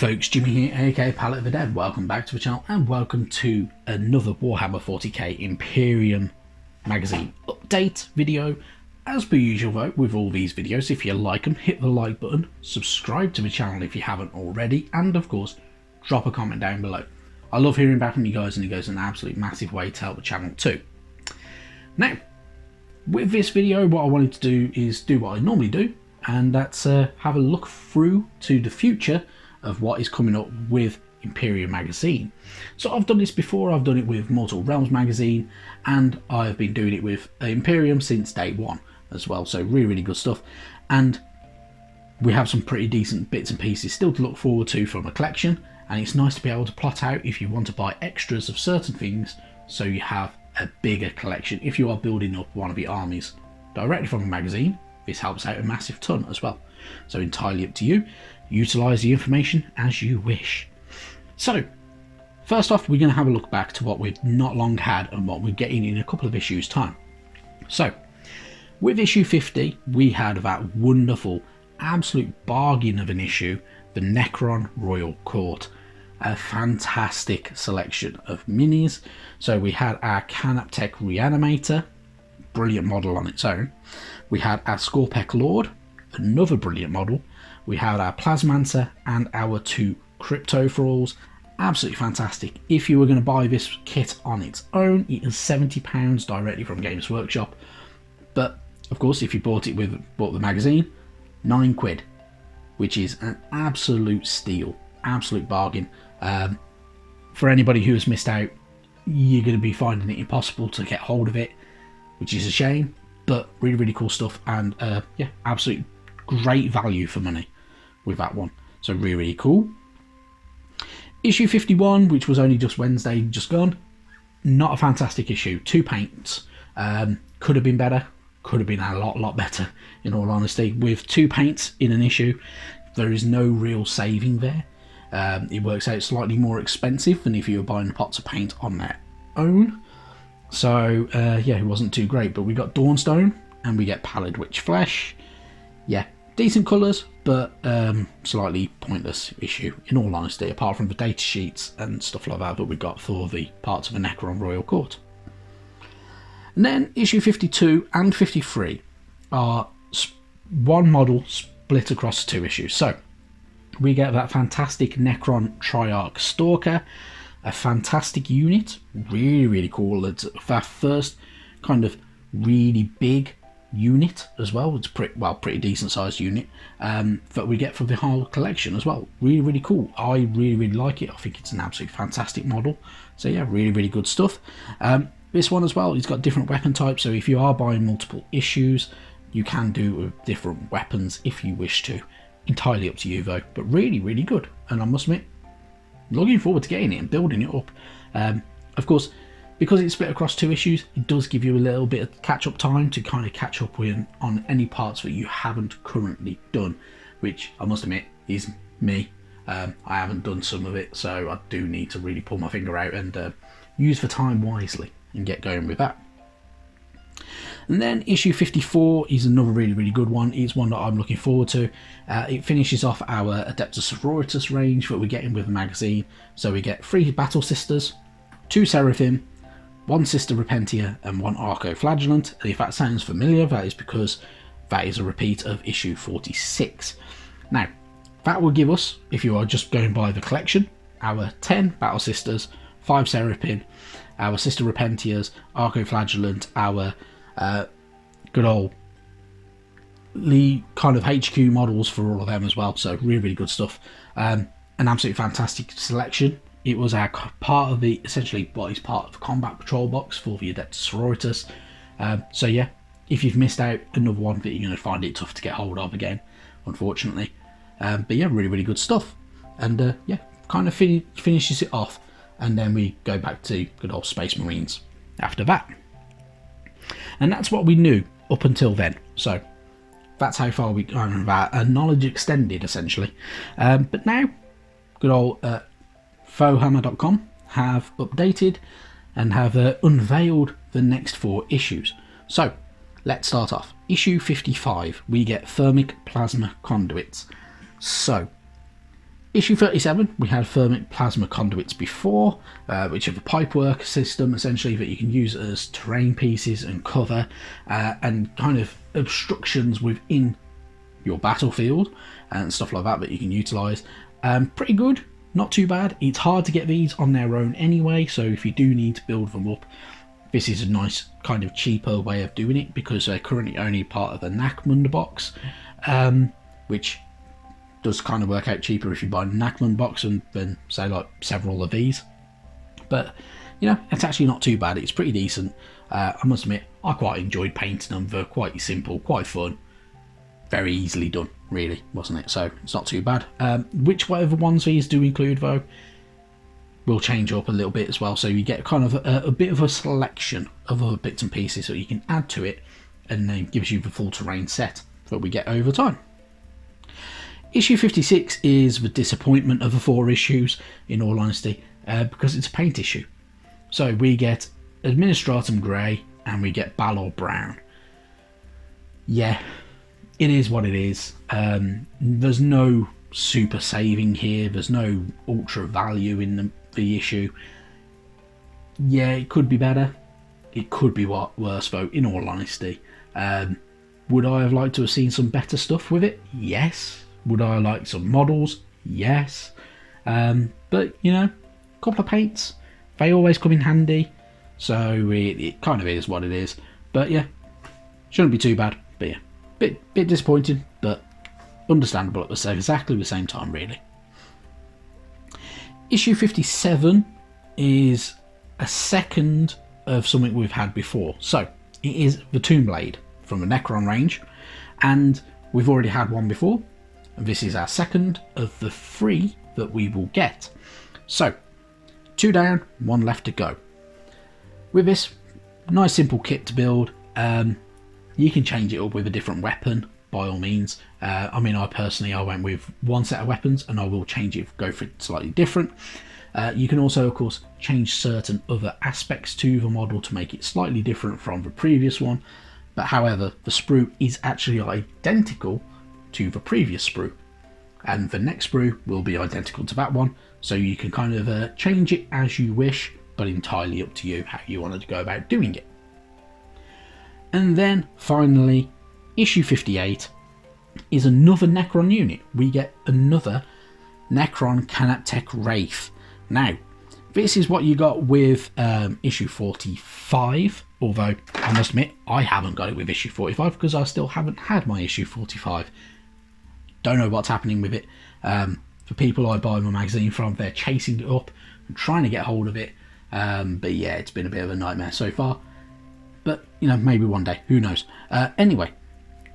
folks, Jimmy here, aka Palette of the Dead. Welcome back to the channel and welcome to another Warhammer 40k Imperium magazine update video. As per usual though, with all these videos, if you like them, hit the like button, subscribe to the channel if you haven't already, and of course, drop a comment down below. I love hearing back from you guys and it goes an absolute massive way to help the channel too. Now, with this video, what I wanted to do is do what I normally do, and that's have a look through to the future of what is coming up with Imperium magazine. So I've done this before. I've done it with Mortal Realms magazine, and I've been doing it with Imperium since day one as well, so really good stuff. And we have some pretty decent bits and pieces still to look forward to from a collection, and it's nice to be able to plot out if you want to buy extras of certain things so you have a bigger collection. If you are building up one of your armies directly from a magazine, this helps out a massive ton as well. So entirely up to you. Utilise the information as you wish. So, first off, we're going to have a look back to what we've not long had and what we're getting in a couple of issues' time. So, with issue 50, we had that wonderful, absolute bargain of an issue, the Necron Royal Court. A fantastic selection of minis. So we had our Canaptech Reanimator, brilliant model on its own. We had our Scorpec Lord, another brilliant model. We had our Plasmancer and our two Crypto Thralls. Absolutely fantastic. If you were going to buy this kit on its own, it is £70 directly from Games Workshop. But of course, if you bought the magazine, £9, which is an absolute steal, absolute bargain. For anybody who has missed out, you're going to be finding it impossible to get hold of it, which is a shame. But really cool stuff, and yeah, absolute great value for money with that one. So really cool. Issue 51, which was only just Wednesday, just gone. Not a fantastic issue. 2 paints. Could have been better. Could have been a lot better, in all honesty. With 2 paints in an issue, there is no real saving there. It works out slightly more expensive than if you were buying pots of paint on their own. So yeah, it wasn't too great. But we got Dawnstone and we get Pallid Witch Flesh. Yeah, decent colours, but slightly pointless issue, in all honesty, apart from the data sheets and stuff like that we got for the parts of the Necron Royal Court. And then issue 52 and 53 are one model split across 2 issues. So we get that fantastic Necron Triarch Stalker, a fantastic unit, really cool. It's our first kind of really big unit as well. It's pretty decent sized unit that we get for the whole collection as well. Really cool. I really like it. I think it's an absolutely fantastic model. So yeah, really good stuff. This one as well, it's got different weapon types, so if you are buying multiple issues, you can do with different weapons if you wish to. Entirely up to you though, but really good. And I must admit, looking forward to getting it and building it up. Of course, because it's split across 2 issues, it does give you a little bit of catch-up time to kind of catch up with on any parts that you haven't currently done, which I must admit is me. I haven't done some of it, so I do need to really pull my finger out and use the time wisely and get going with that. And then issue 54 is another really good one. It's one that I'm looking forward to. It finishes off our Adeptus Sororitas range that we're getting with the magazine. So we get 3 Battle Sisters, 2 Seraphim, 1 Sister Repentia and 1 Arco-Flagellant. And if that sounds familiar, that is because that is a repeat of issue 46. Now, that will give us, if you are just going by the collection, our 10 Battle Sisters, 5 Seraphim, our Sister Repentias, Arco-Flagellant, our good old kind of HQ models for all of them as well. So really good stuff. An absolutely fantastic selection. It was our part of the, essentially what is part of the combat patrol box for the Adeptus Sororitas. So yeah, if you've missed out, another one that you're going to find it tough to get hold of again, unfortunately. But yeah, really good stuff. And yeah, kind of finishes it off. And then we go back to good old Space Marines after that. And that's what we knew up until then. So that's how far we got our knowledge extended, essentially. But now, good old Warhammer.com have updated and have unveiled the next 4 issues. So let's start off. Issue 55, we get Thermic Plasma Conduits. So Issue 37, we had thermic plasma conduits before, which have a pipework system essentially that you can use as terrain pieces and cover and kind of obstructions within your battlefield and stuff like that that you can utilise. Pretty good, not too bad. It's hard to get these on their own anyway, so if you do need to build them up, this is a nice kind of cheaper way of doing it because they're currently only part of the Necron box, which does kind of work out cheaper if you buy a Necron box and then say like several of these. But you know, it's actually not too bad. It's pretty decent. I must admit, I quite enjoyed painting them. They're quite simple, quite fun, very easily done, really, wasn't it? So it's not too bad. Whatever ones these do include though will change up a little bit as well, so you get kind of a bit of a selection of other bits and pieces that you can add to it, and then gives you the full terrain set that we get over time. Issue 56 is the disappointment of the 4 issues, in all honesty, because it's a paint issue. So we get Administratum Grey and we get Balor Brown. Yeah, it is what it is. There's no super saving here. There's no ultra value in the issue. Yeah, it could be better. It could be worse though, in all honesty. Would I have liked to have seen some better stuff with it? Yes. Would I like some models? Yes. But, you know, a couple of paints, they always come in handy. So it kind of is what it is. But yeah, shouldn't be too bad. But yeah, bit disappointing, but understandable at exactly the same time, really. Issue 57 is a second of something we've had before. So it is the Tomb Blade from the Necron range, and we've already had one before. And this is our second of the 3 that we will get. So 2 down, 1 left to go. With this nice simple kit to build, you can change it up with a different weapon by all means. I mean, I went with 1 set of weapons, and I will change it, go for it slightly different. You can also of course change certain other aspects to the model to make it slightly different from the previous one, but however the sprue is actually identical to the previous sprue, and the next sprue will be identical to that one, so you can kind of change it as you wish, but entirely up to you how you wanted to go about doing it. And then finally, issue 58 is another Necron unit. We get another Necron Canaptech Wraith. Now this is what you got with issue 45, although I must admit I haven't got it with issue 45 because I still haven't had my issue 45. Don't know what's happening with it. For people I buy my magazine from, they're chasing it up and trying to get hold of it. But yeah, it's been a bit of a nightmare so far. But, you know, maybe one day, who knows. Anyway,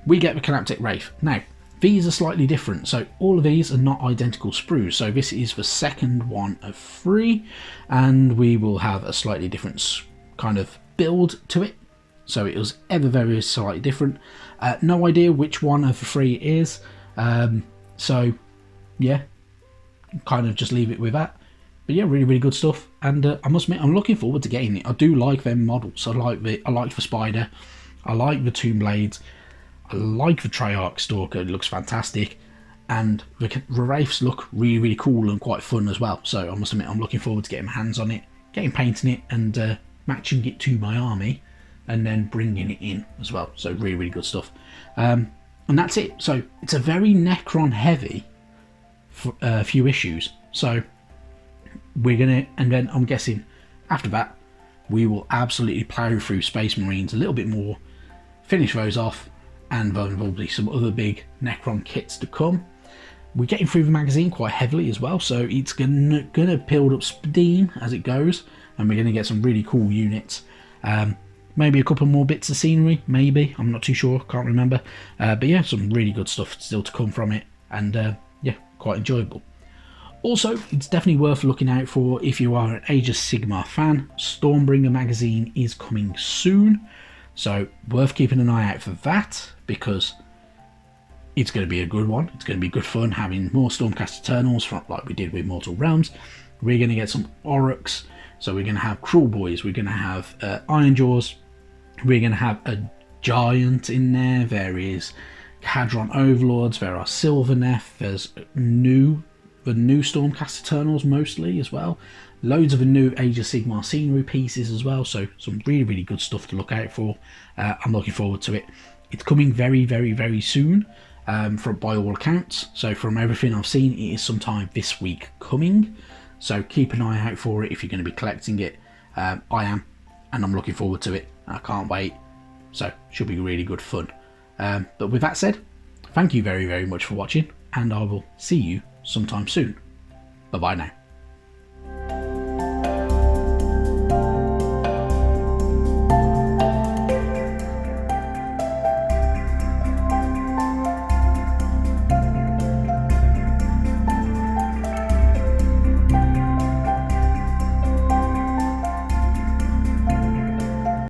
we get the Canaptech Wraith. Now, these are slightly different. So all of these are not identical sprues. So this is the second one of 3. And we will have a slightly different kind of build to it. So it was ever very slightly different. No idea which one of the 3 it is. So yeah, kind of just leave it with that. But yeah, really, really good stuff. And I must admit, I'm looking forward to getting it. I do like them models. I like the Spider. I like the Tomb Blades. I like the Treyarch Stalker. It looks fantastic. And the Wraiths look really, really cool and quite fun as well. So I must admit, I'm looking forward to getting my hands on it, painting it, and matching it to my army, and then bringing it in as well. So really, really good stuff. And that's it. So it's a very Necron heavy few issues. So we're gonna, and then I'm guessing after that we will absolutely plow through Space Marines a little bit more, finish those off, and then there'll be some other big Necron kits to come. We're getting through the magazine quite heavily as well, so it's gonna build up steam as it goes, and we're gonna get some really cool units. Maybe a couple more bits of scenery, maybe, I'm not too sure, can't remember. But yeah, some really good stuff still to come from it, and yeah, quite enjoyable. Also, it's definitely worth looking out for if you are an Age of Sigmar fan. Stormbringer magazine is coming soon, so worth keeping an eye out for that, because it's going to be a good one. It's going to be good fun having more Stormcast Eternals from, like we did with Mortal Realms. We're going to get some Aurochs, so we're going to have Cruel Boys, we're going to have Ironjaws, we're going to have a Giant in there is Cadron Overlords, there are Sylvaneth, there's new the new Stormcast Eternals mostly as well. Loads of the new Age of Sigmar scenery pieces as well, so some really good stuff to look out for. I'm looking forward to it. It's coming very soon, by all accounts. So from everything I've seen, it is sometime this week coming. So keep an eye out for it if you're going to be collecting it. I am, and I'm looking forward to it. I can't wait. So should be really good fun. But with that said, thank you very much for watching, and I will see you sometime soon. Bye bye now.